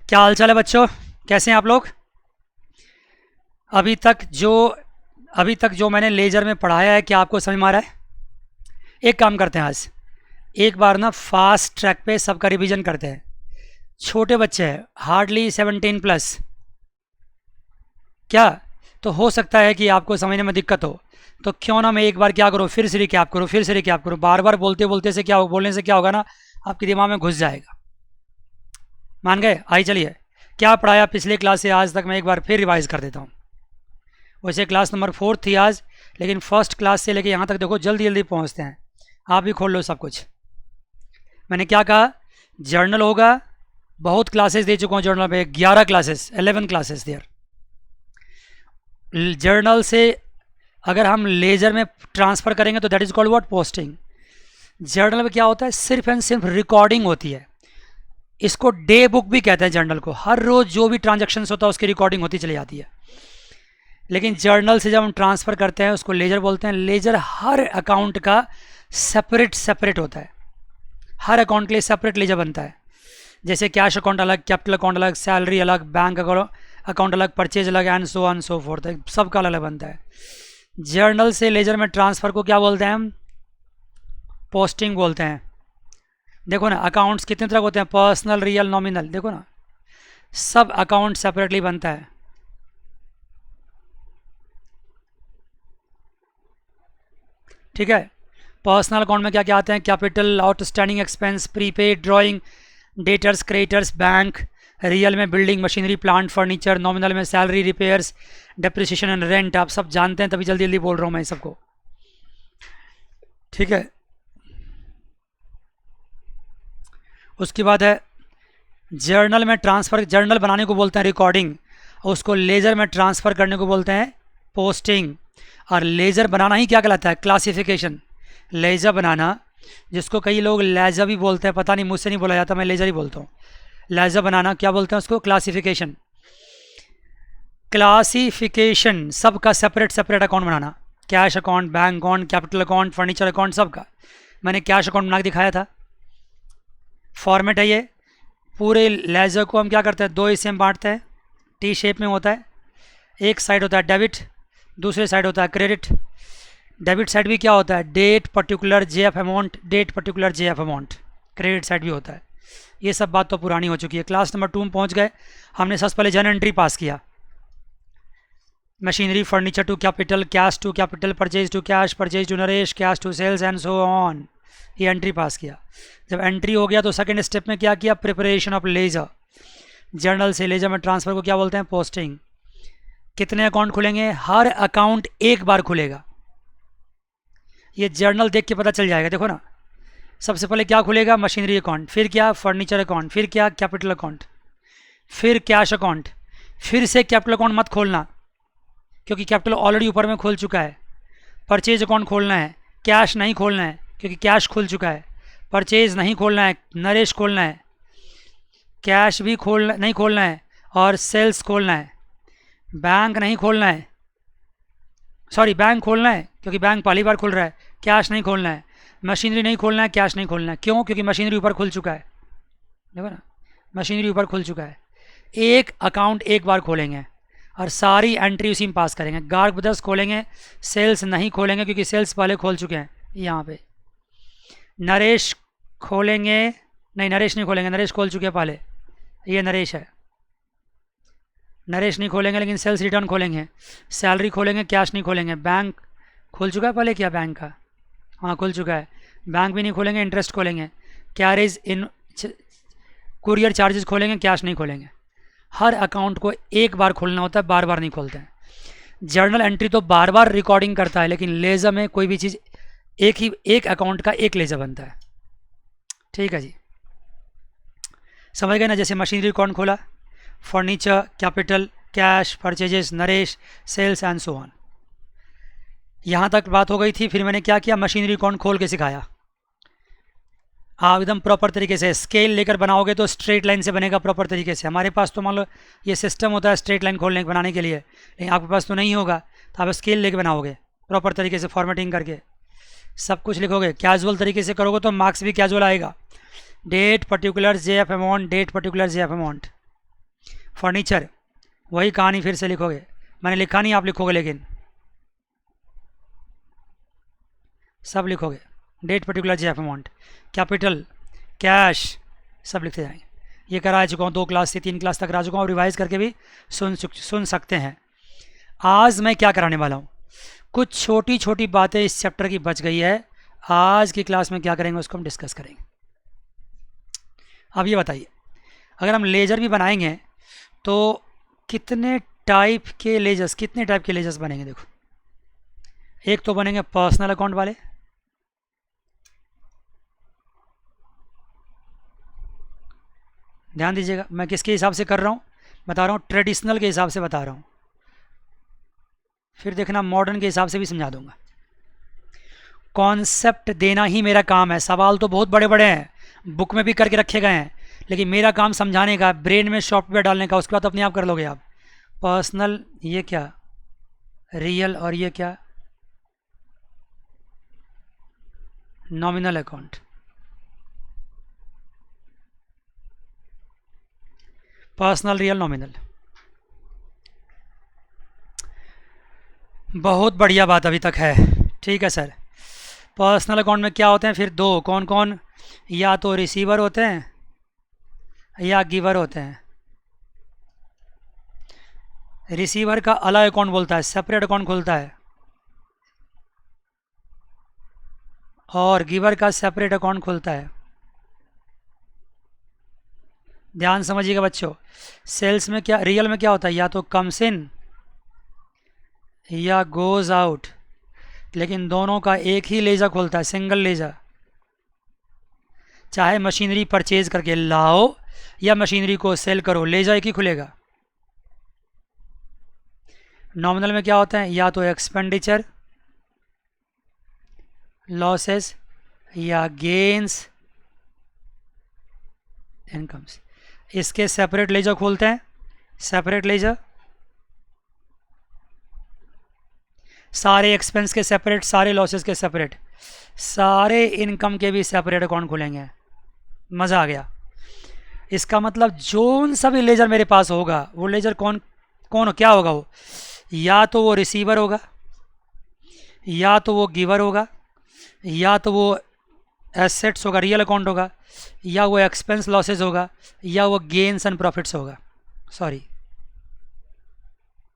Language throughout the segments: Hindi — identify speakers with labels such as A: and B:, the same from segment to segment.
A: क्या हाल चाल है बच्चों? कैसे हैं आप लोग? अभी तक जो अभी तक जो मैंने लेजर में पढ़ाया है क्या आपको समझ में आ रहा है? एक काम करते हैं, आज एक बार ना फास्ट ट्रैक पे सबका रिवीजन करते हैं। छोटे बच्चे हैं, हार्डली 17+। क्या? तो हो सकता है कि आपको समझने में दिक्कत हो, तो क्यों ना मैं एक बार क्या करूँ, फिर से रिकैप करूँ, फिर से रिकैप करूँ। बार बार बोलते बोलते से क्या बोलने से क्या होगा ना, आपके दिमाग में घुस जाएगा। मान गए? आई चलिए, क्या पढ़ाया पिछले क्लास से आज तक मैं एक बार फिर रिवाइज कर देता हूँ। वैसे क्लास नंबर 4 थी आज, लेकिन फर्स्ट क्लास से लेके यहाँ तक देखो जल्दी जल्दी पहुँचते हैं। आप भी खोल लो सब कुछ। मैंने क्या कहा? जर्नल होगा, बहुत क्लासेस दे चुका हूँ जर्नल पे, 11 क्लासेस, 11 क्लासेस देयर। जर्नल से अगर हम लेजर में ट्रांसफ़र करेंगे तो that is called what? Posting. Journal में क्या होता है? सिर्फ एंड सिर्फ रिकॉर्डिंग होती है। इसको डे बुक भी कहते हैं जर्नल को। हर रोज़ जो भी ट्रांजेक्शन्स होता है उसकी रिकॉर्डिंग होती चली जाती है। लेकिन जर्नल से जब हम ट्रांसफ़र करते हैं उसको लेजर बोलते हैं। लेजर हर अकाउंट का सेपरेट सेपरेट होता है, हर अकाउंट के लिए सेपरेट लेजर बनता है। जैसे कैश अकाउंट अलग, कैपिटल अकाउंट अलग, सैलरी अलग, बैंक अकाउंट अलग, परचेज अलग, एंड सो फोर्थ, सबका अलग अलग बनता है। जर्नल से लेजर में ट्रांसफ़र को क्या बोलते हैं हम? पोस्टिंग बोलते हैं। देखो ना, अकाउंट्स कितने तरह के होते हैं? Personal, real, nominal. देखो ना, सब अकाउंट सेपरेटली बनता है। ठीक है। पर्सनल अकाउंट में क्या क्या आते हैं? Capital, outstanding expense, prepaid, drawing, debtors, creditors, bank. Real में building, machinery, plant, furniture. Nominal में salary, repairs, depreciation and rent. आप सब जानते हैं, तभी जल्दी जल्दी बोल रहा हूँ मैं सबको। ठीक है। उसके बाद है जर्नल में ट्रांसफ़र। जर्नल बनाने को बोलते हैं रिकॉर्डिंग, और उसको लेज़र में ट्रांसफ़र करने को बोलते हैं पोस्टिंग। और लेज़र बनाना ही क्या कहलाता है? क्लासिफिकेशन। लेज़र बनाना, जिसको कई लोग लेज़र भी बोलते हैं, पता नहीं, मुझसे नहीं बोला जाता, मैं लेज़र ही बोलता हूँ। लेज़र बनाना क्या बोलते हैं उसको? क्लासिफिकेशन। क्लासिफिकेशन सबका सेपरेट सेपरेट अकाउंट बनाना। Cash account, bank account, capital account, furniture account, सबका। मैंने कैश अकाउंट बना के दिखाया था। फॉर्मेट है ये। पूरे लेज़र को हम क्या करते हैं? दो हिस्से में बांटते हैं, टी शेप में होता है। एक साइड होता है डेबिट, दूसरे साइड होता है क्रेडिट। डेबिट साइड भी क्या होता है? Date particular JF amount, date particular JF amount. Credit side भी होता है। ये सब बात तो पुरानी हो चुकी है। क्लास नंबर 2 में पहुंच गए। हमने सबसे पहले जर्नल एंट्री पास किया। Machinery, furniture to capital, cash to capital, purchase to cash, purchase to Naresh, cash to sales, and so on. ये एंट्री पास किया। जब एंट्री हो गया तो सेकंड स्टेप में क्या किया? Preparation of ledger. जर्नल से लेजर में ट्रांसफ़र को क्या बोलते हैं? पोस्टिंग। कितने अकाउंट खुलेंगे? हर अकाउंट एक बार खुलेगा। ये जर्नल देख के पता चल जाएगा। देखो ना, सबसे पहले क्या खुलेगा? मशीनरी अकाउंट, फिर क्या? फर्नीचर अकाउंट, फिर क्या? कैपिटल अकाउंट, फिर कैश अकाउंट। फिर से कैपिटल अकाउंट मत खोलना, क्योंकि कैपिटल ऑलरेडी ऊपर में खुल चुका है। परचेज अकाउंट खोलना है, कैश नहीं खोलना है, क्योंकि कैश खुल चुका है। परचेज नहीं खोलना है, नरेश खोलना है। कैश भी नहीं खोलना है, और सेल्स खोलना है। बैंक नहीं खोलना है, सॉरी, बैंक खोलना है क्योंकि बैंक पहली बार खुल रहा है। कैश नहीं खोलना है। मशीनरी नहीं खोलना है, कैश नहीं खोलना है। क्यों? क्योंकि मशीनरी ऊपर खुल चुका है। देखो ना, मशीनरी ऊपर खुल चुका है। एक अकाउंट एक बार खोलेंगे और सारी एंट्री उसी में पास करेंगे। गार्ग ब्रदर्स खोलेंगे, सेल्स नहीं खोलेंगे क्योंकि सेल्स पहले खोल चुके हैं यहाँ पे। नरेश खोलेंगे, नहीं नरेश नहीं खोलेंगे, नरेश खोल चुके हैं पहले। ये नरेश है, नरेश नहीं खोलेंगे, लेकिन सेल्स रिटर्न खोलेंगे। सैलरी खोलेंगे, कैश नहीं खोलेंगे। बैंक खुल चुका है पहले क्या? बैंक का, हाँ खुल चुका है। बैंक भी नहीं खोलेंगे, इंटरेस्ट खोलेंगे। कैरेज इन कुरियर चार्जेस खोलेंगे, कैश नहीं खोलेंगे। हर अकाउंट को एक बार खोलना होता है, बार बार नहीं खोलते हैं। जर्नल एंट्री तो बार बार रिकॉर्डिंग करता है, लेकिन लेजर में कोई भी चीज़ एक अकाउंट का एक लेजर बनता है। ठीक है जी, समझ गए ना? जैसे मशीनरी अकाउंट खोला, furniture, capital, cash, purchases, Naresh, sales, and so on. यहाँ तक बात हो गई थी। फिर मैंने क्या किया? मशीनरी अकाउंट खोल के सिखाया। आप एकदम प्रॉपर तरीके से स्केल लेकर बनाओगे तो स्ट्रेट लाइन से बनेगा प्रॉपर तरीके से। हमारे पास तो मान लो ये सिस्टम होता है स्ट्रेट लाइन खोलने बनाने के लिए, लेकिन आपके पास तो नहीं होगा, तो आप स्केल लेकर बनाओगे प्रॉपर तरीके से, फॉर्मेटिंग करके सब कुछ लिखोगे। कैजुअल तरीके से करोगे तो मार्क्स भी कैजुअल आएगा। Date particular JF amount, date particular JF amount. Furniture, वही कहानी फिर से लिखोगे, मैंने लिखा नहीं, आप लिखोगे, लेकिन सब लिखोगे, date particular JF amount, capital, cash, सब लिखते जाएंगे। ये करा चुका हूँ 2 क्लास से 3 क्लास तक करा चुका हूँ, रिवाइज करके भी सुन सकते हैं। आज मैं क्या कराने वाला हूँ, कुछ छोटी छोटी बातें इस चैप्टर की बच गई है, आज की क्लास में क्या करेंगे उसको हम डिस्कस करेंगे। अब ये बताइए, अगर हम लेजर भी बनाएंगे तो कितने टाइप के लेजर्स बनेंगे। देखो, एक तो बनेंगे पर्सनल अकाउंट वाले, ध्यान दीजिएगा मैं किसके हिसाब से कर रहा हूँ, बता रहा हूँ ट्रेडिशनल के हिसाब से बता रहा हूँ, फिर देखना मॉडर्न के हिसाब से भी समझा दूंगा। कॉन्सेप्ट देना ही मेरा काम है, सवाल तो बहुत बड़े बड़े हैं, बुक में भी करके रखे गए हैं, लेकिन मेरा काम समझाने का, ब्रेन में सॉफ्टवेयर डालने का, उसके बाद अपने आप कर लोगे आप। पर्सनल, ये क्या, रियल, और ये क्या, nominal account. Personal, real, nominal, बहुत बढ़िया बात अभी तक है, ठीक है सर। पर्सनल अकाउंट में क्या होते हैं फिर दो, कौन कौन, या तो रिसीवर होते हैं या गिवर होते हैं। रिसीवर का अलग अकाउंट बोलता है, सेपरेट अकाउंट खोलता है, और गिवर का सेपरेट अकाउंट खोलता है। ध्यान समझिएगा बच्चों, सेल्स में क्या, रियल में क्या होता है, या तो कम्स इन या गोज आउट, लेकिन दोनों का एक ही लेजर खोलता है, सिंगल लेजर। चाहे मशीनरी परचेज करके लाओ या मशीनरी को सेल करो, लेजर एक ही खुलेगा। नॉमिनल में क्या होता है, या तो एक्सपेंडिचर, लॉसेस, या गेन्स, इनकम्स। इसके सेपरेट लेजर खोलते हैं, सेपरेट लेजर, सारे एक्सपेंस के सेपरेट, सारे लॉसेस के सेपरेट, सारे इनकम के भी सेपरेट अकाउंट खुलेंगे। मज़ा आ गया। इसका मतलब जो सा भी लेजर मेरे पास होगा, वो लेजर कौन कौन क्या होगा, वो या तो वो रिसीवर होगा, या तो वो गिवर होगा, या तो वो एसेट्स होगा, रियल अकाउंट होगा, या वो एक्सपेंस लॉसेस होगा, या वो गेन्स एंड प्रॉफिट्स होगा। सॉरी,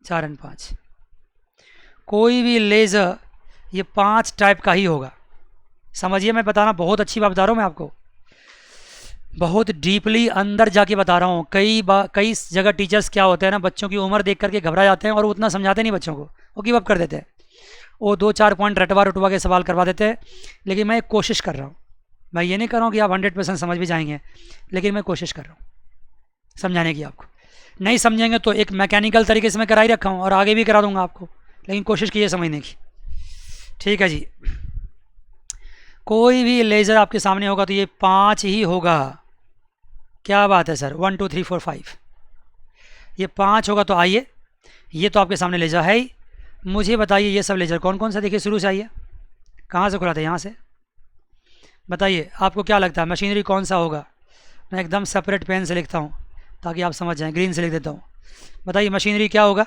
A: 4 और 5, कोई भी लेजर ये 5 टाइप का ही होगा। समझिए, मैं बताना बहुत अच्छी बात बता रहा हूँ, मैं आपको बहुत डीपली अंदर जाके बता रहा हूँ। कई जगह टीचर्स क्या होते हैं ना, बच्चों की उम्र देख करके घबरा जाते हैं और वो उतना समझाते नहीं बच्चों को, वो गिव अप कर देते हैं, वो 2-4 पॉइंट रटवा के सवाल करवा देते हैं। लेकिन मैं कोशिश कर रहा हूँ, मैं ये नहीं कर रहा हूँ कि आप 100% समझ भी जाएंगे, लेकिन मैं कोशिश कर रहा हूँ समझाने की। आपको नहीं समझेंगे तो एक मैकेनिकल तरीके से मैं करा ही रखा हूँ और आगे भी करा दूंगा आपको, लेकिन कोशिश कीजिए समझने की, ठीक है जी। कोई भी लेज़र आपके सामने होगा तो ये 5 ही होगा। क्या बात है सर, 1 2 3 4 5, ये 5 होगा। तो आइए, ये तो आपके सामने लेज़र है ही, मुझे बताइए ये सब लेज़र कौन कौन सा, देखिए शुरू से आइए, कहाँ से खुला था, यहाँ से बताइए आपको क्या लगता है मशीनरी कौन सा होगा। मैं एकदम सेपरेट पेन से लिखता हूँ ताकि आप समझ जाएं, ग्रीन से लिख देता हूँ। बताइए मशीनरी क्या होगा।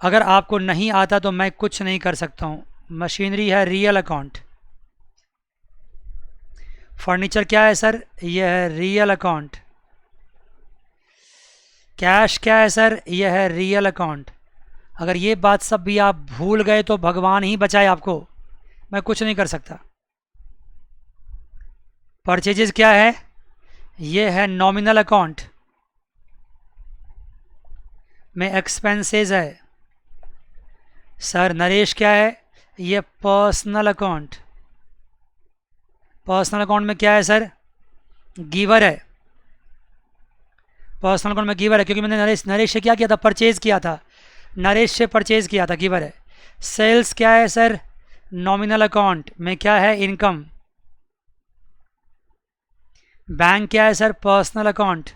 A: अगर आपको नहीं आता तो मैं कुछ नहीं कर सकता हूँ। मशीनरी है रियल अकाउंट। फर्नीचर क्या है सर, यह है रियल अकाउंट। कैश क्या है सर, यह है रियल अकाउंट। अगर ये बात सब भी आप भूल गए तो भगवान ही बचाए आपको, मैं कुछ नहीं कर सकता। परचेजेस क्या है, ये है नॉमिनल अकाउंट में एक्सपेंसेस है। सर नरेश क्या है, ये पर्सनल अकाउंट। पर्सनल अकाउंट में क्या है सर, गिवर है। पर्सनल अकाउंट में गिवर है क्योंकि मैंने नरेश से क्या किया था, परचेज किया था, नरेश से परचेज किया था, गिवर है। सेल्स क्या है सर, नॉमिनल अकाउंट में क्या है, इनकम। बैंक क्या है सर, पर्सनल अकाउंट,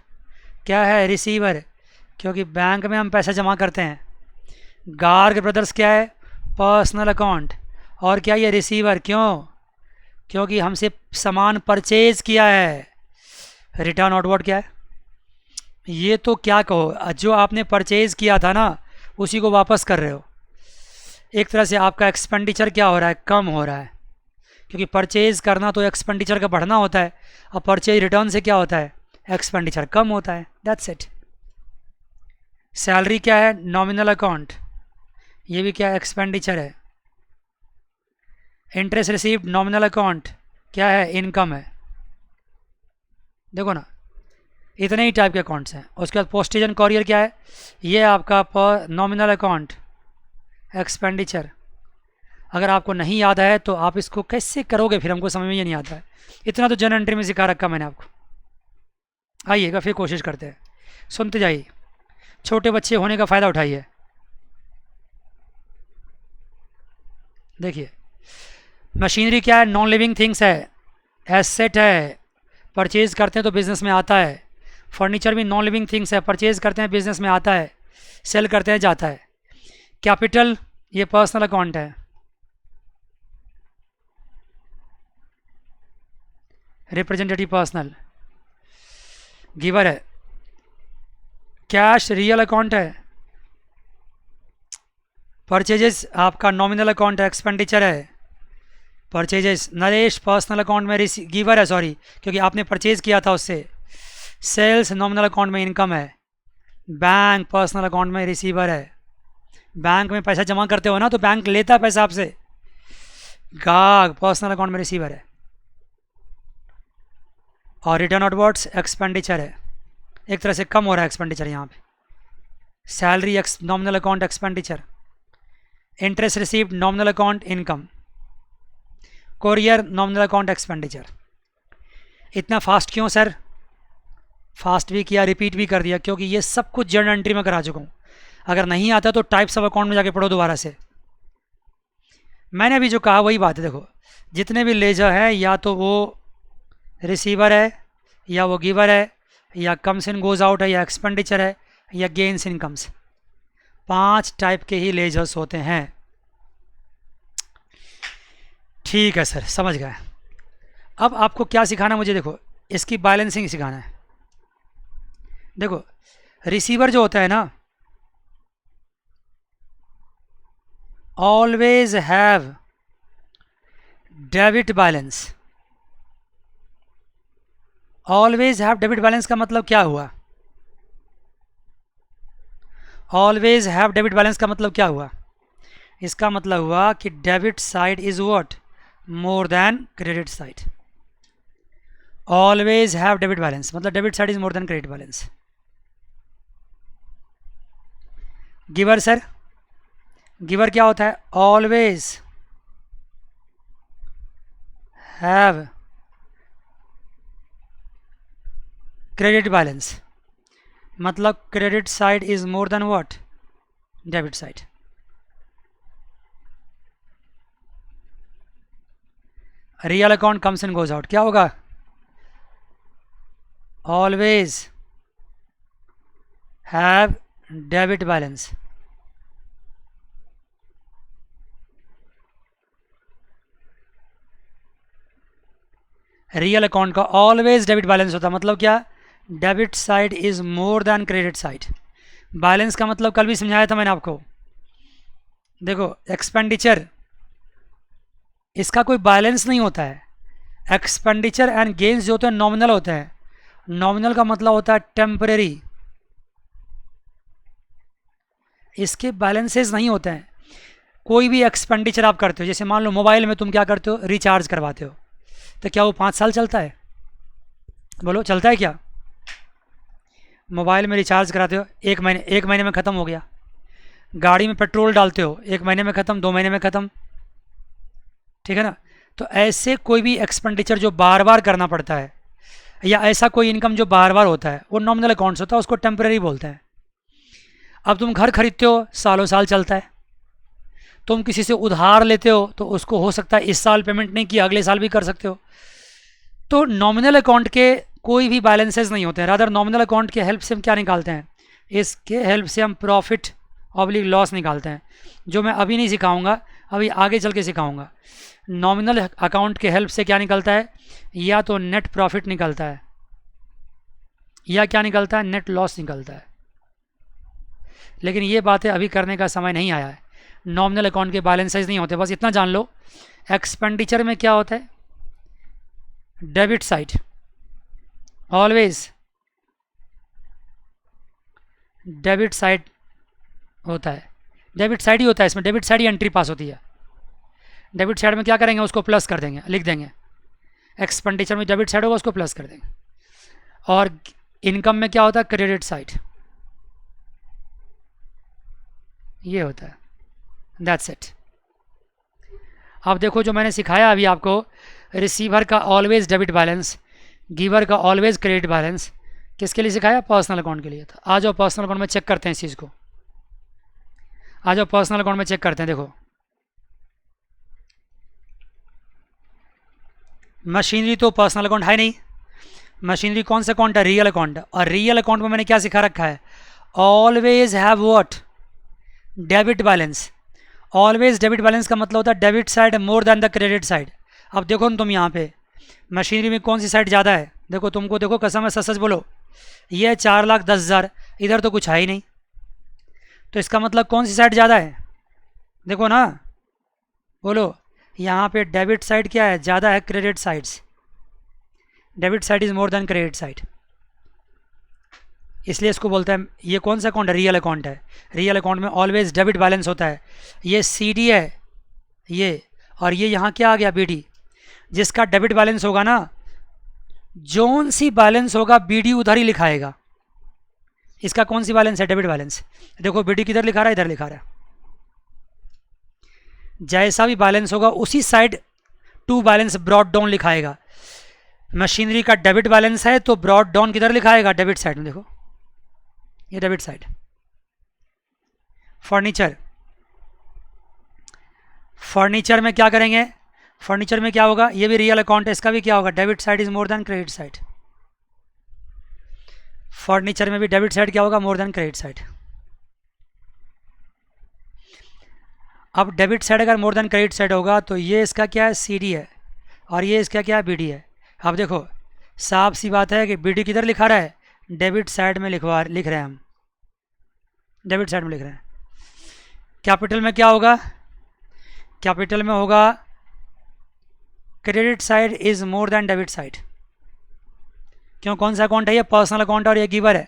A: क्या है, रिसीवर, क्योंकि बैंक में हम पैसा जमा करते हैं। गार्ग ब्रदर्स क्या है, पर्सनल अकाउंट, और क्या ये रिसीवर, क्यों, क्योंकि हमसे सामान परचेज किया है। रिटर्न आउटवर्ड क्या है, ये तो क्या कहो, जो आपने परचेज किया था ना उसी को वापस कर रहे हो। एक तरह से आपका एक्सपेंडिचर क्या हो रहा है, कम हो रहा है, क्योंकि परचेज करना तो एक्सपेंडिचर का बढ़ना होता है, और परचेज रिटर्न से क्या होता है, एक्सपेंडिचर कम होता है। That's it. सैलरी क्या है, नॉमिनल अकाउंट, ये भी क्या एक्सपेंडिचर है। इंटरेस्ट रिसीव्ड नॉमिनल अकाउंट क्या है, इनकम है। देखो ना, इतने ही टाइप के अकाउंट्स हैं। उसके बाद पोस्टेज एंड कॉरियर क्या है, ये आपका नॉमिनल अकाउंट, एक्सपेंडिचर। अगर आपको नहीं याद है तो आप इसको कैसे करोगे, फिर हमको समझ में ये नहीं आता है। इतना तो जन एंट्री में सिखा रखा मैंने आपको। आइएगा फिर कोशिश करते हैं, सुनते जाइए, छोटे बच्चे होने का फ़ायदा उठाइए। देखिए, मशीनरी क्या है, नॉन लिविंग थिंग्स है, एसेट है, परचेज करते हैं तो बिज़नेस में आता है। फर्नीचर भी नॉन लिविंग थिंग्स है, परचेज करते हैं बिज़नेस में आता है, सेल करते हैं जाता है। कैपिटल ये पर्सनल अकाउंट है। रिप्रेजेंटेटिव पर्सनल, गिवर है। कैश रियल अकाउंट है। परचेजेस आपका नॉमिनल अकाउंट है, एक्सपेंडिचर है। परचेजेस, नरेश पर्सनल अकाउंट में गिवर है, सॉरी, क्योंकि आपने परचेज किया था उससे। सेल्स नॉमिनल अकाउंट में इनकम है। बैंक पर्सनल अकाउंट में रिसीवर है। बैंक में पैसा जमा करते हो ना तो बैंक लेता है पैसा आपसे। गाग पर्सनल अकाउंट में रिसीवर है। और रिटर्न आउटवर्ड्स एक्सपेंडिचर है, एक तरह से कम हो रहा है एक्सपेंडिचर यहाँ पे। Salary nominal account expenditure. Interest received nominal account income. Courier nominal account expenditure. इतना फास्ट क्यों सर? फास्ट भी किया, रिपीट भी कर दिया, क्योंकि ये सब कुछ जर्नल एंट्री में करा चुका हूँ। अगर नहीं आता तो टाइप्स ऑफ अकाउंट में जाके पढ़ो दोबारा से। मैंने अभी जो कहा वही बात है। देखो, जितने भी लेजर है, या तो वो रिसीवर है, या वो गिवर है, या कम्स इन गोज आउट है, या एक्सपेंडिचर है, या गेन्स इनकम्स। 5 टाइप के ही लेजर्स होते हैं। ठीक है सर, समझ गए। अब आपको क्या सिखाना है मुझे, देखो इसकी बैलेंसिंग सिखाना है। देखो, रिसीवर जो होता है ना, always have debit balance. Always have debit balance का मतलब क्या हुआ? ऑलवेज हैव डेबिट बैलेंस का मतलब क्या हुआ? इसका मतलब हुआ कि debit side is what, more than credit side. Always have debit balance मतलब debit side is more than credit balance. Giver sir, giver क्या होता है? ऑलवेज हैव क्रेडिट बैलेंस मतलब credit side is more than what, debit side. Real account comes in goes out, क्या होगा? Always have debit balance. Real account का ऑलवेज डेबिट बैलेंस होता है, मतलब क्या? Debit side is more than credit side. Balance का मतलब कल भी समझाया था मैंने आपको। देखो, एक्सपेंडिचर, इसका कोई बैलेंस नहीं होता है। एक्सपेंडिचर एंड गेन्स जो होते हैं नॉमिनल होते हैं। नॉमिनल का मतलब होता है टेम्परेरी, इसके बैलेंसेस नहीं होते हैं। कोई भी एक्सपेंडिचर आप करते हो, जैसे मान लो मोबाइल में तुम क्या करते हो, रिचार्ज करवाते हो, तो क्या वो 5 साल चलता है? बोलो, चलता है क्या? मोबाइल में रिचार्ज कराते हो, एक महीने में ख़त्म हो गया। गाड़ी में पेट्रोल डालते हो, 1 महीने में ख़त्म, 2 महीने में ख़त्म, ठीक है ना? तो ऐसे कोई भी एक्सपेंडिचर जो बार बार करना पड़ता है, या ऐसा कोई इनकम जो बार बार होता है, वो नॉमिनल अकाउंट्स होता है, उसको टेम्परेरी बोलते हैं। अब तुम घर खरीदते हो, सालों साल चलता है। तुम किसी से उधार लेते हो तो उसको हो सकता है इस साल पेमेंट नहीं किया, अगले साल भी कर सकते हो। तो नॉमिनल अकाउंट के कोई भी बैलेंसेस नहीं होते हैं। रादर नॉमिनल अकाउंट के हेल्प से हम क्या निकालते हैं? इसके हेल्प से हम प्रॉफिट ऑब्लिक लॉस निकालते हैं, जो मैं अभी नहीं सिखाऊंगा, अभी आगे चल के सिखाऊंगा। नॉमिनल अकाउंट के हेल्प से क्या निकलता है? या तो नेट प्रॉफिट निकलता है, या क्या निकलता है, नेट लॉस निकलता है। लेकिन ये बातें अभी करने का समय नहीं आया है, नॉमिनल अकाउंट के बैलेंसेज नहीं होते। बस इतना जान लो, एक्सपेंडिचर में क्या होता है, debit side always debit side होता है, डेबिट साइड ही होता है, इसमें डेबिट साइड ही एंट्री पास होती है। डेबिट साइड में क्या करेंगे, उसको प्लस कर देंगे, लिख देंगे। एक्सपेंडिचर में डेबिट साइड होगा, उसको प्लस कर देंगे। और इनकम में क्या होता है, क्रेडिट साइड, ये होता है। That's it. अब देखो जो मैंने सिखाया अभी आपको, रिसीवर का ऑलवेज डेबिट बैलेंस, गिवर का ऑलवेज क्रेडिट बैलेंस, किसके लिए सिखाया, पर्सनल अकाउंट के लिए था। आ जाओ पर्सनल अकाउंट में चेक करते हैं इस चीज़ को, आ जाओ पर्सनल अकाउंट में चेक करते हैं। देखो मशीनरी तो पर्सनल अकाउंट है नहीं, मशीनरी कौन सा अकाउंट है, रियल अकाउंट है। और रियल अकाउंट में मैंने क्या सिखा रखा है, always have what, debit balance. Always debit balance का मतलब होता है debit side more than the credit side. अब देखो ना तुम यहाँ पे मशीनरी में कौन सी साइड ज़्यादा है, देखो तुमको, देखो कसम है, सच सच बोलो, ये 4,10,000, इधर तो कुछ है ही नहीं, तो इसका मतलब कौन सी साइड ज़्यादा है, देखो ना, बोलो। यहाँ पे डेबिट साइड क्या है, ज़्यादा है, credit sides, debit side is more than credit side, इसलिए इसको बोलते हैं, ये कौन सा अकाउंट है, रियल अकाउंट है। रियल अकाउंट में ऑलवेज डेबिट बैलेंस होता है। ये CD है ये, और ये यहाँ क्या आ गया, BD। जिसका डेबिट बैलेंस होगा ना, जोन सी बैलेंस होगा BD उधर ही लिखाएगा। इसका कौन सी बैलेंस है, डेबिट बैलेंस। देखो BD किधर लिखा रहा है, इधर लिखा रहा है। जैसा भी बैलेंस होगा उसी side to balance brought down लिखाएगा। मशीनरी का डेबिट बैलेंस है तो ब्रॉड डाउन किधर लिखाएगा, डेबिट साइड में। देखो ये डेबिट साइड। फर्नीचर, फर्नीचर में क्या करेंगे, फर्नीचर में क्या होगा, ये भी रियल अकाउंट है, इसका भी क्या होगा, debit side is more than credit side. Furniture में भी डेबिट साइड क्या होगा, मोर देन क्रेडिट साइड। अब डेबिट साइड अगर मोर देन क्रेडिट साइड होगा तो ये इसका क्या है, CD है, और ये इसका क्या है, BD है। अब देखो साफ सी बात है कि BD किधर लिखा रहा है, डेबिट साइड में लिख रहे हैं हम, डेबिट साइड में लिख रहे हैं। कैपिटल में क्या होगा, कैपिटल में होगा credit side is more then debit side. क्यों, कौन सा अकाउंट है ये, पर्सनल अकाउंट और ये गिवर है,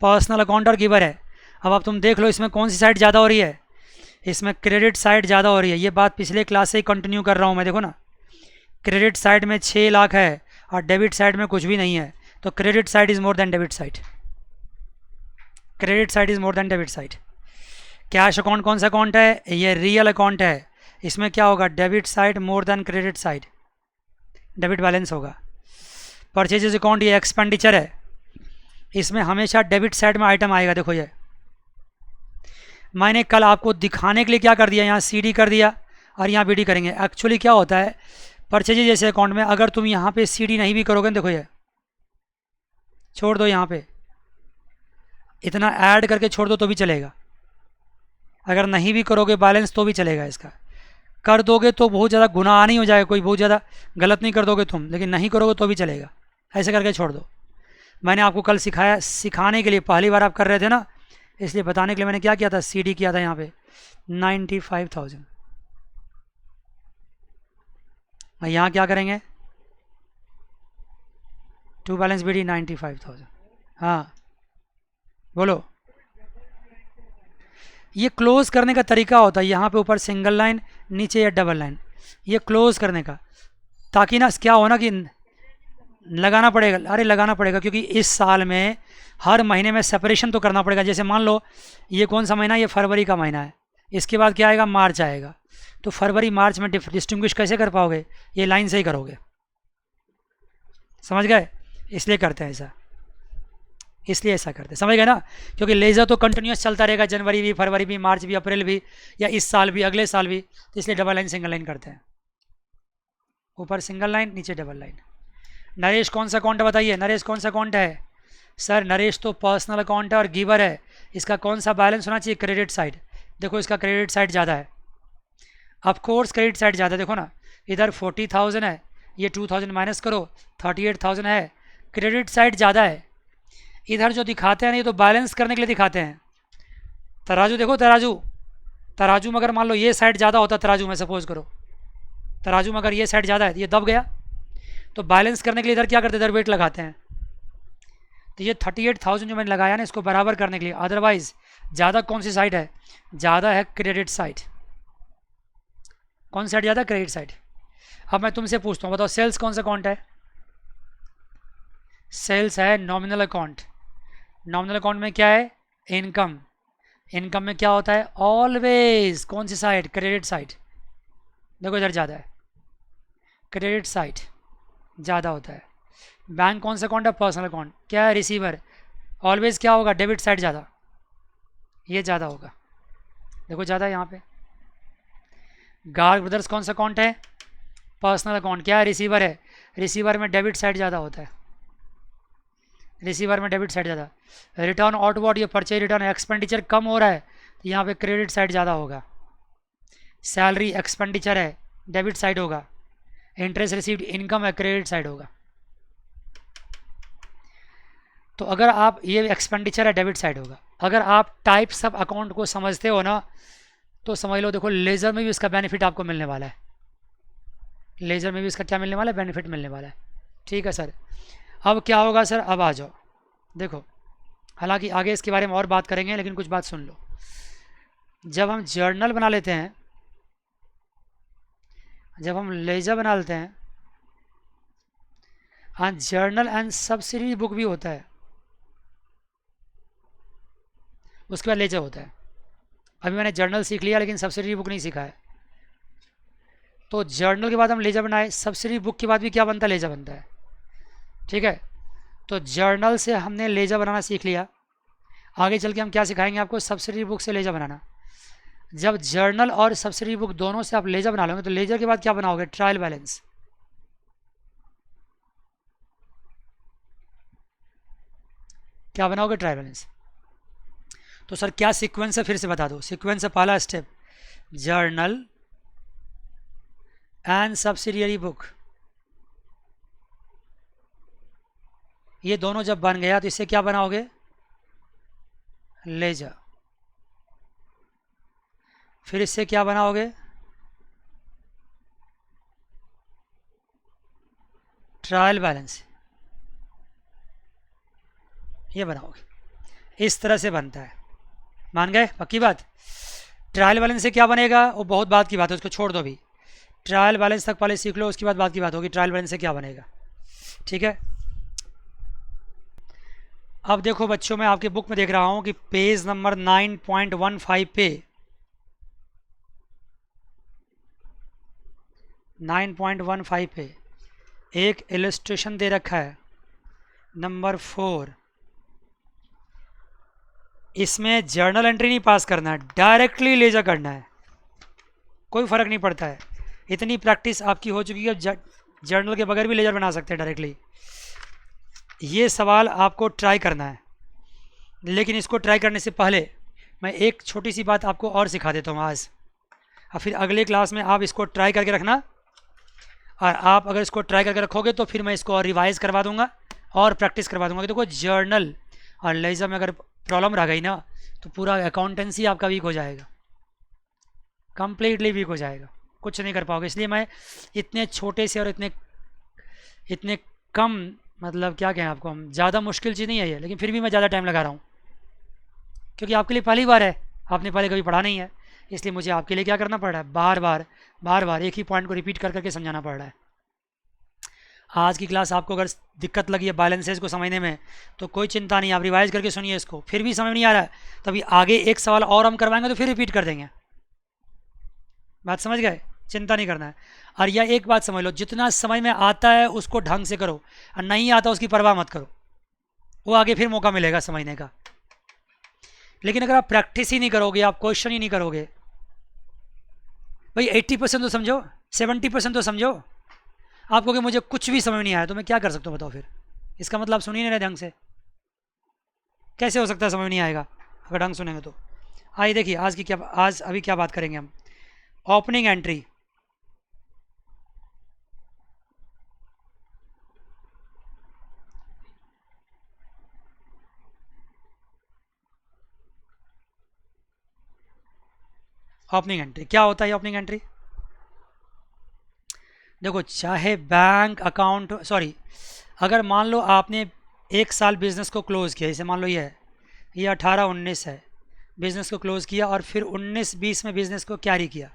A: पर्सनल अकाउंट और गिवर है। अब तुम देख लो इसमें कौन सी साइड ज़्यादा हो रही है, इसमें क्रेडिट साइड ज़्यादा हो रही है। ये बात पिछले क्लास से ही कंटिन्यू कर रहा हूँ मैं, देखो ना, क्रेडिट साइड में 6 लाख है और डेबिट साइड में कुछ भी नहीं है, तो credit side is more than debit side, credit side is more than debit side. Cash account कौन सा अकाउंट है, ये रियल अकाउंट है, इसमें क्या होगा, डेबिट साइड मोर than credit side, debit balance होगा। परचेजेज अकाउंट ये एक्सपेंडिचर है, इसमें हमेशा डेबिट साइड में आइटम आएगा। देखो ये मैंने कल आपको दिखाने के लिए क्या कर दिया, यहाँ CD कर दिया और यहाँ BD करेंगे। एक्चुअली क्या होता है, परचेजेज जैसे अकाउंट में अगर तुम यहाँ पे CD नहीं भी करोगे, देखो ये छोड़ दो, यहाँ पे इतना ऐड करके छोड़ दो तो भी चलेगा, अगर नहीं भी करोगे बैलेंस तो भी चलेगा। इसका कर दोगे तो बहुत ज़्यादा गुनाह नहीं हो जाएगा, कोई बहुत ज़्यादा गलत नहीं कर दोगे तुम, लेकिन नहीं करोगे तो भी चलेगा, ऐसे करके छोड़ दो। मैंने आपको कल सिखाया, सिखाने के लिए, पहली बार आप कर रहे थे ना, इसलिए बताने के लिए मैंने क्या किया था, CD किया था यहाँ पे 95,000। यहाँ क्या करेंगे, टू बैलेंस BD 95,000। हाँ बोलो, ये क्लोज करने का तरीका होता है, यहाँ पे ऊपर सिंगल लाइन, नीचे या डबल लाइन, ये क्लोज करने का, ताकि ना क्या हो ना कि लगाना पड़ेगा, अरे लगाना पड़ेगा, क्योंकि इस साल में हर महीने में सेपरेशन तो करना पड़ेगा। जैसे मान लो ये कौन सा महीना है, ये फरवरी का महीना है, इसके बाद क्या आएगा, मार्च आएगा, तो फरवरी मार्च में डिस्टिंग्विश कैसे कर पाओगे, ये लाइन से ही करोगे, समझ गए, इसलिए करते हैं ऐसा, इसलिए ऐसा करते हैं, समझ गए ना। क्योंकि लेज़र तो कंटिन्यूस चलता रहेगा, जनवरी भी, फरवरी भी, मार्च भी, अप्रैल भी, या इस साल भी, अगले साल भी, तो इसलिए डबल लाइन सिंगल लाइन करते हैं, ऊपर सिंगल लाइन, नीचे डबल लाइन। नरेश कौन सा अकाउंट है बताइए, नरेश कौन सा अकाउंट है, सर नरेश तो पर्सनल अकाउंट है और गिवर है, इसका कौन सा बैलेंस होना चाहिए, क्रेडिट साइड। देखो इसका क्रेडिट साइड ज़्यादा है, ऑफ कोर्स क्रेडिट साइड ज़्यादा, देखो ना, इधर 40,000 है, ये 2,000 माइनस करो, 38,000 है, क्रेडिट साइड ज़्यादा है। इधर जो दिखाते हैं ना ये तो बैलेंस करने के लिए दिखाते हैं। तराजू देखो, तराजू, तराजू में अगर मान लो ये साइड ज़्यादा होता, तराजू में सपोज करो, तराजू में अगर ये साइड ज़्यादा है, ये दब गया, तो बैलेंस करने के लिए इधर क्या करते हैं, इधर वेट लगाते हैं। तो ये 38,000 जो मैंने लगाया ना, इसको बराबर करने के लिए। अदरवाइज ज़्यादा कौन सी साइड है, ज़्यादा है क्रेडिट साइड। कौन सी साइड ज़्यादा, क्रेडिट साइड। अब मैं तुमसे पूछता हूँ, बताओ सेल्स कौन सा अकाउंट है, सेल्स है नॉमिनल अकाउंट। नॉमिनल अकाउंट में क्या है, इनकम। इनकम में क्या होता है, ऑलवेज कौन सी साइड, क्रेडिट साइड। देखो इधर ज़्यादा है, क्रेडिट साइड ज़्यादा होता है। बैंक कौन सा अकाउंट है, पर्सनल अकाउंट। क्या है, रिसीवर, ऑलवेज क्या होगा, डेबिट साइड ज़्यादा, ये ज़्यादा होगा। देखो ज़्यादा है यहाँ पे। गार्ग ब्रदर्स कौन सा अकाउंट है, पर्सनल अकाउंट। क्या है, रिसीवर है, रिसीवर में डेबिट साइड ज़्यादा होता है, रिसीवर में डेबिट साइड ज़्यादा। रिटर्न आउटवर्ड, ये परचेज रिटर्न एक्सपेंडिचर कम हो रहा है, तो यहाँ पे क्रेडिट साइड ज़्यादा होगा। सैलरी एक्सपेंडिचर है, डेबिट साइड होगा। इंटरेस्ट रिसीव्ड इनकम है, क्रेडिट साइड होगा। तो अगर आप, ये एक्सपेंडिचर है, डेबिट साइड होगा। अगर आप टाइप्स ऑफ अकाउंट को समझते हो ना, तो समझ लो, देखो लेज़र में भी इसका बेनिफिट आपको मिलने वाला है, लेज़र में भी इसका क्या मिलने वाला है, बेनिफिट मिलने वाला है। ठीक है सर, अब क्या होगा सर, अब आ जाओ देखो, हालांकि आगे इसके बारे में और बात करेंगे, लेकिन कुछ बात सुन लो। जब हम जर्नल बना लेते हैं, जब हम लेज़र बना लेते हैं, हाँ, जर्नल एंड सब्सिडी बुक भी होता है, उसके बाद लेज़र होता है। अभी मैंने जर्नल सीख लिया, लेकिन सब्सिडी बुक नहीं सीखा है। तो जर्नल के बाद हम लेज़र बनाए, सब्सिडी बुक के बाद भी क्या बनता है, लेज़र बनता है। ठीक है, तो जर्नल से हमने लेज़र बनाना सीख लिया। आगे चल के हम क्या सिखाएंगे आपको, सब्सिडी बुक से लेज़र बनाना। जब जर्नल और सब्सिडी बुक दोनों से आप लेज़र बना लोगे, तो लेज़र के बाद क्या बनाओगे, ट्रायल बैलेंस। क्या बनाओगे, ट्रायल बैलेंस। तो सर क्या सीक्वेंस है, फिर से बता दो। सीक्वेंस है, पहला step journal and subsidiary book, ये दोनों जब बन गया तो इससे क्या बनाओगे, लेज़र। फिर इससे क्या बनाओगे, ट्रायल बैलेंस, ये बनाओगे। इस तरह से बनता है, मान गए, पक्की बात। ट्रायल बैलेंस से क्या बनेगा, वो बहुत बात की बात है, उसको छोड़ दो अभी। ट्रायल बैलेंस तक पहले सीख लो, उसके बाद बात की बात होगी ट्रायल बैलेंस से क्या बनेगा। ठीक है, अब देखो बच्चों, मैं आपके बुक में देख रहा हूँ कि पेज नंबर 9.15 पे, 9.15 पे एक इलस्ट्रेशन दे रखा है, नंबर 4। इसमें जर्नल एंट्री नहीं पास करना है, डायरेक्टली लेज़र करना है, कोई फ़र्क नहीं पड़ता है। इतनी प्रैक्टिस आपकी हो चुकी है, जर्नल के बगैर भी लेज़र बना सकते हैं डायरेक्टली। ये सवाल आपको ट्राई करना है, लेकिन इसको ट्राई करने से पहले मैं एक छोटी सी बात आपको और सिखा देता हूँ आज, और फिर अगले क्लास में आप इसको ट्राई करके रखना। और आप अगर इसको ट्राई करके रखोगे तो फिर मैं इसको और रिवाइज़ करवा दूंगा और प्रैक्टिस करवा दूंगा कि देखो जर्नल और लेज़र में अगर प्रॉब्लम रह गई ना, तो पूरा अकाउंटेंसी आपका वीक हो जाएगा, कंप्लीटली वीक हो जाएगा, कुछ नहीं कर पाओगे। इसलिए मैं इतने छोटे से और इतने इतने कम, मतलब क्या कहें आपको, हम ज़्यादा मुश्किल चीज़ नहीं है ये, लेकिन फिर भी मैं ज़्यादा टाइम लगा रहा हूँ, क्योंकि आपके लिए पहली बार है, आपने पहले कभी पढ़ा नहीं है, इसलिए मुझे आपके लिए क्या करना पड़ रहा है, बार बार एक ही पॉइंट को रिपीट कर करके समझाना पड़ रहा है। आज की क्लास आपको अगर दिक्कत लगी है बैलेंसेज को समझने में, तो कोई चिंता नहीं, आप रिवाइज करके सुनिए इसको, फिर भी समझ नहीं आ रहा है, तभी आगे एक सवाल और हम करवाएंगे तो फिर रिपीट कर देंगे। बात समझ गए, चिंता नहीं करना है। और यह एक बात समझ लो, जितना समझ में आता है उसको ढंग से करो, और नहीं आता उसकी परवाह मत करो, वो आगे फिर मौका मिलेगा समझने का। लेकिन अगर आप प्रैक्टिस ही नहीं करोगे, आप क्वेश्चन ही नहीं करोगे, भाई 80% तो समझो, 70% तो समझो, आप कहोगे मुझे कुछ भी समझ नहीं आया, तो मैं क्या कर सकता हूँ बताओ फिर। इसका मतलब सुन ही नहीं रहे ढंग से, कैसे हो सकता है समझ नहीं आएगा अगर ढंग सुनेंगे तो। आइए देखिए आज अभी क्या बात करेंगे हम, ओपनिंग एंट्री। ओपनिंग एंट्री क्या होता है? ओपनिंग एंट्री देखो, चाहे बैंक अकाउंट, सॉरी, अगर मान लो आपने एक साल बिजनेस को क्लोज किया, जैसे मान लो ये है, ये 18-19 है, बिजनेस को क्लोज किया और फिर 19-20 में बिजनेस को कैरी किया,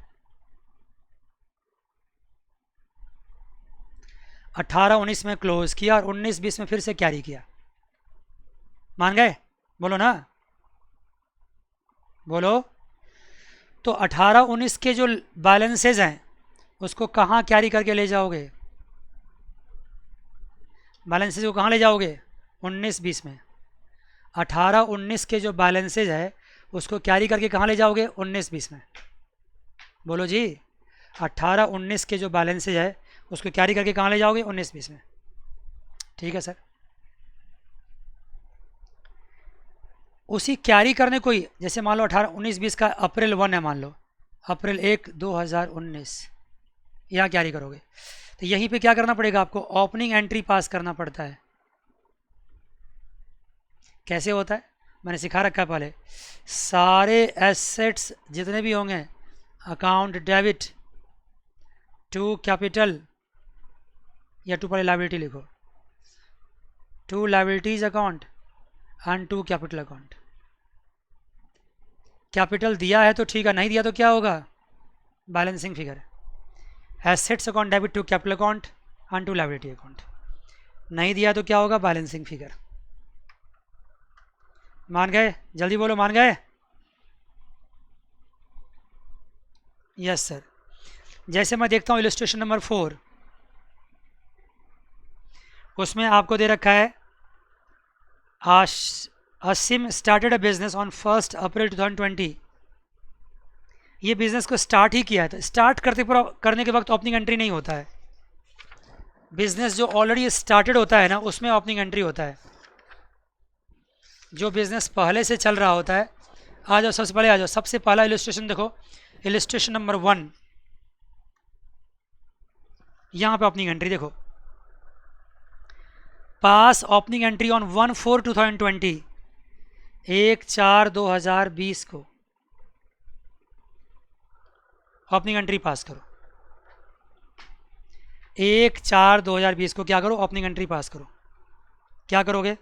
A: 18-19 में क्लोज किया और 19-20 में फिर से कैरी किया, मान गए? बोलो ना, बोलो। तो 18-19 के जो बैलेंसेज हैं उसको कहाँ कैरी करके ले जाओगे? बैलेंसेज को कहाँ ले जाओगे? 19-20 में। 18-19 के जो बैलेंसेज है उसको कैरी करके कहाँ ले जाओगे? 19-20 में। बोलो जी, 18-19 के जो बैलेंसेज है उसको कैरी करके कहाँ ले जाओगे? 19-20 में। ठीक है सर। उसी कैरी करने को ही, जैसे मान लो 18-19-20 का अप्रैल 1 है, मान लो अप्रैल 1 2019, यहाँ कैरी करोगे तो यहीं पे क्या करना पड़ेगा आपको? ओपनिंग एंट्री पास करना पड़ता है। कैसे होता है? मैंने सिखा रखा है पहले। सारे एसेट्स जितने भी होंगे, अकाउंट डेबिट टू कैपिटल, या टू पहले लाइबिलिटी लिखो, to liabilities account and to capital account. Capital दिया है तो ठीक है, नहीं दिया तो क्या होगा? Balancing figure. Assets account debit to capital account and to liability account. नहीं दिया तो क्या होगा? Balancing figure. मान गए? जल्दी बोलो, मान गए? Yes sir. जैसे मैं देखता हूँ इलस्ट्रेशन नंबर 4, उसमें आपको दे रखा है असीम स्टार्टेड अ बिजनेस ऑन 1 अप्रैल 2020। ये बिजनेस को स्टार्ट ही किया है, तो स्टार्ट करने के वक्त ओपनिंग एंट्री नहीं होता है। बिजनेस जो ऑलरेडी स्टार्टेड होता है ना, उसमें ओपनिंग एंट्री होता है। जो बिजनेस पहले से चल रहा होता है, आ जाओ सबसे पहले, आ जाओ सबसे पहला इलस्ट्रेशन देखो, इलस्ट्रेशन नंबर 1, यहाँ पे ओपनिंग एंट्री देखो, पास ओपनिंग एंट्री ऑन 1/4/2020, 1/4/2020 को ओपनिंग एंट्री पास करो। 1/4/2020 को क्या करो? ओपनिंग एंट्री पास करो। क्या करोगे?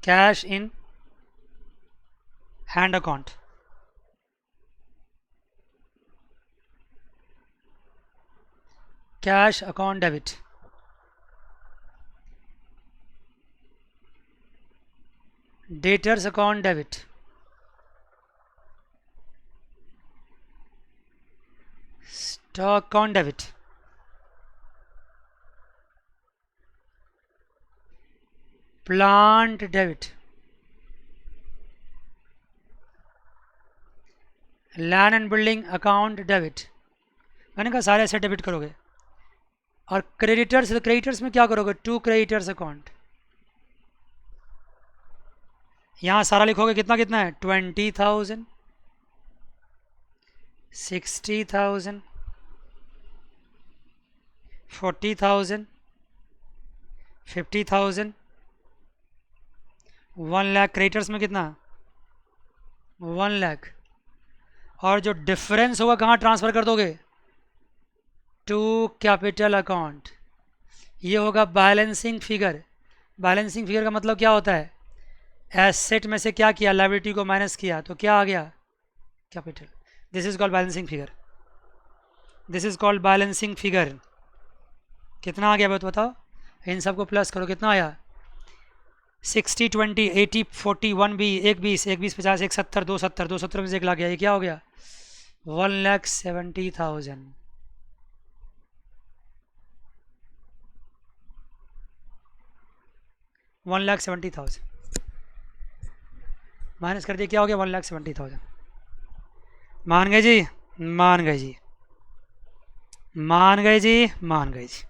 A: Cash in hand account, cash account debit, debtors account debit, stock account debit, plant debit, land and building account debit. मैंने कहा सारे ऐसे डेबिट करोगे। और क्रेडिटर्स, क्रेडिटर्स में क्या करोगे? टू क्रेडिटर्स अकाउंट, यहाँ सारा लिखोगे, कितना कितना है? 20,000, 60,000, 40,000, 50,000, 1 लाख। क्रेडिटर्स में कितना? 1 लाख। और जो डिफरेंस होगा कहाँ ट्रांसफ़र कर दोगे? To capital account. ये होगा बैलेंसिंग फिगर। बैलेंसिंग फिगर का मतलब क्या होता है? एसेट में से क्या किया? लायबिलिटी को माइनस किया, तो क्या आ गया? Capital. This is called balancing figure. This is called balancing figure. कितना आ गया बताओ? इन सबको प्लस करो, कितना आया? 60, 20, 80, 40, 1 एक 20, 50, 170, 270, 270 में से 1 लाख गया। ये क्या हो गया? 1,70,000। $1,70,000 माइनस कर दिया, क्या हो गया? 1,70,000। मान गए जी? मान गए जी? मान गए जी? मान गए जी?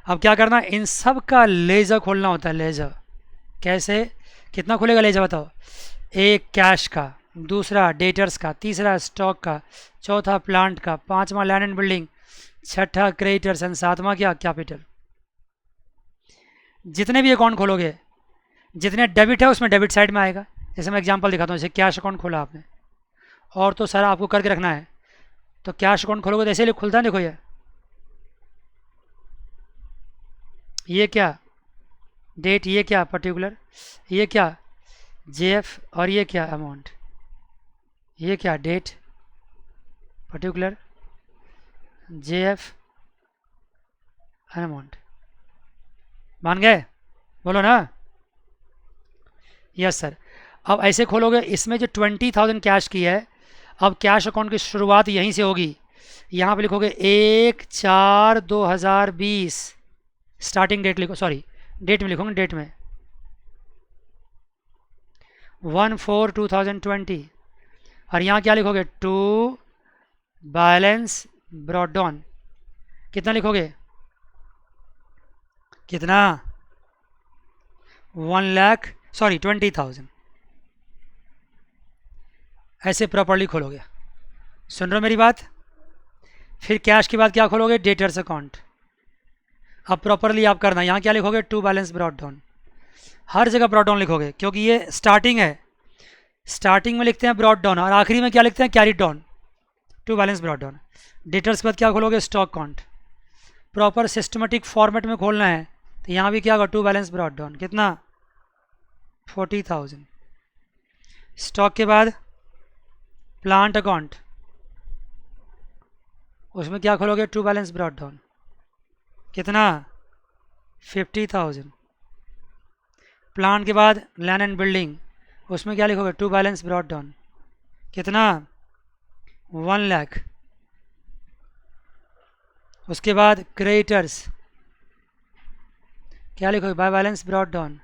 A: अब क्या करना? इन सब का लेजर खोलना होता है। लेजर कैसे? कितना खुलेगा लेजर बताओ? एक कैश का, दूसरा डेटर्स का, तीसरा स्टॉक का, चौथा प्लांट का, पांचवा लैंड एंड बिल्डिंग, छठा क्रेडिटर्स एंड सातवां क्या? कैपिटल। जितने भी अकाउंट खोलोगे, जितने डेबिट है उसमें डेबिट साइड में आएगा, जैसे मैं एग्जांपल दिखाता हूँ, जैसे कैश अकाउंट खोला आपने और तो सारा आपको करके रखना है, तो कैश अकाउंट खोलोगे तो ऐसे ही खुलता है। देखो ये क्या डेट, ये क्या पर्टिकुलर, ये क्या जेएफ, और ये क्या अमाउंट, ये क्या डेट पर्टिकुलर जेएफ अमाउंट। मान गए? बोलो ना। Yes sir. अब ऐसे खोलोगे, इसमें जो 20,000 कैश की है, अब कैश अकाउंट की शुरुआत यहीं से होगी। यहाँ पे लिखोगे 1/4/2020 स्टार्टिंग डेट लिखो, सॉरी डेट में लिखोगे, डेट में 1/4/2020। और यहाँ क्या लिखोगे, टू बैलेंस ब्रॉट डाउन। कितना लिखोगे, कितना 20,000। ऐसे प्रॉपर्ली खोलोगे। सुन रहे हो मेरी बात? फिर कैश के बाद क्या खोलोगे, डेटर्स अकाउंट। अब प्रॉपरली आप करना, यहाँ क्या लिखोगे, टू बैलेंस ब्रॉट डाउन। हर जगह ब्रॉट डाउन लिखोगे क्योंकि ये स्टार्टिंग है, स्टार्टिंग में लिखते हैं ब्रॉट डाउन और आखिरी में क्या लिखते हैं, carry down. To balance brought down. Debtors के बाद क्या खोलोगे, stock count. Proper systematic format में खोलना है, तो यहाँ भी क्या होगा, टू बैलेंस ब्रॉट डाउन। कितना, 40,000। स्टॉक के बाद प्लांट अकाउंट, उसमें क्या खोलोगे, टू बैलेंस ब्रॉट डाउन। कितना, 50,000। प्लांट के बाद लैंड एंड बिल्डिंग, उसमें क्या लिखोगे, टू बैलेंस ब्रॉट डाउन। कितना, 1 लाख। उसके बाद क्रेडिटर्स, क्या लिखोगे, by balance brought down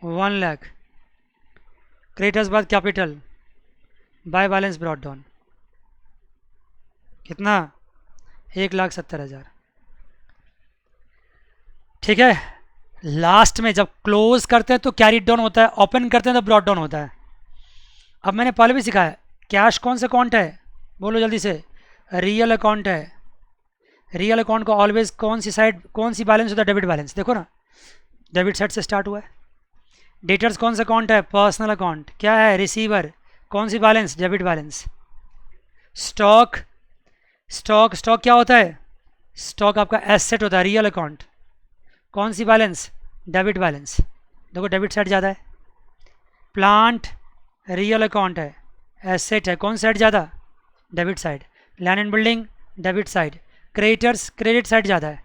A: 1 lakh. Creditors बाद capital, by balance brought down. कितना, 1,70,000। ठीक है। लास्ट में जब क्लोज करते हैं तो कैरी डाउन होता है, ओपन करते हैं तो ब्रॉट डाउन होता है। अब मैंने पहले भी सिखाया, कैश कौन सा अकाउंट है, बोलो जल्दी से, रियल अकाउंट है। रियल अकाउंट को ऑलवेज कौन सी साइड, कौन सी बैलेंस होता है, डेबिट बैलेंस। देखो ना, डेबिट साइड से स्टार्ट हुआ है। डेटर्स कौन सा अकाउंट है, पर्सनल अकाउंट। क्या है, रिसीवर, कौन सी balance, debit balance. Stock, stock stock क्या होता है, स्टॉक आपका एसेट होता है, रियल अकाउंट। कौन सी बैलेंस, डेबिट बैलेंस। देखो डेबिट साइड ज़्यादा है। प्लांट रियल अकाउंट है, एसेट है, कौन साइड ज़्यादा, debit side. Land and building debit side. Creditors credit side ज़्यादा है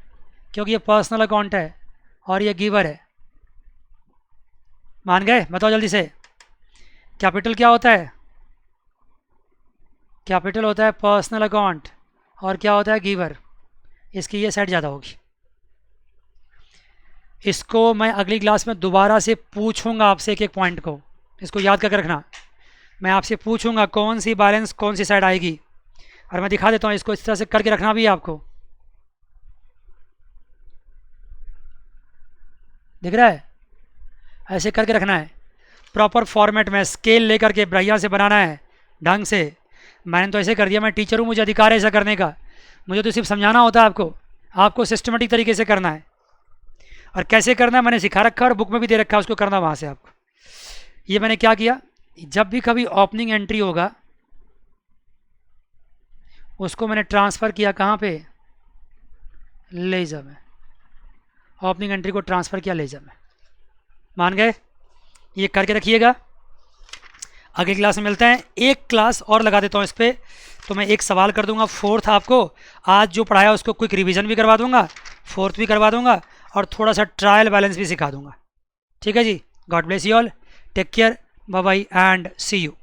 A: क्योंकि ये पर्सनल अकाउंट है और ये गिवर है। मान गए? बताओ जल्दी से। कैपिटल क्या होता है, कैपिटल होता है पर्सनल अकाउंट और क्या होता है, गिवर। इसकी ये साइड ज़्यादा होगी। इसको मैं अगली क्लास में दोबारा से पूछूंगा आपसे एक एक पॉइंट को, इसको याद करके रखना। मैं आपसे पूछूंगा कौन सी बैलेंस कौन सी साइड आएगी, और मैं दिखा देता हूँ इसको, इस तरह से करके रखना भी है आपको। दिख रहा है? ऐसे करके रखना है प्रॉपर फॉर्मेट में, स्केल लेकर के बढ़िया से बनाना है ढंग से। मैंने तो ऐसे कर दिया, मैं टीचर हूँ, मुझे अधिकार है ऐसा करने का। मुझे तो सिर्फ समझाना होता है आपको, आपको सिस्टमेटिक तरीके से करना है। और कैसे करना है मैंने सिखा रखा है और बुक में भी दे रखा है, उसको करना वहाँ से आपको। ये मैंने क्या किया, जब भी कभी ओपनिंग एंट्री होगा उसको मैंने ट्रांसफ़र किया कहाँ पे, लेजर में। ओपनिंग एंट्री को ट्रांसफ़र किया लेजर में। मान गए? ये करके रखिएगा। अगली क्लास में मिलते हैं। एक क्लास और लगा देता हूँ इस पर, तो मैं एक सवाल कर दूंगा 4th आपको। आज जो पढ़ाया उसको क्विक रिवीजन भी करवा दूंगा, 4th भी करवा दूंगा, और थोड़ा सा ट्रायल बैलेंस भी सिखा दूंगा। ठीक है जी। God bless you all, take care, bye bye and see you.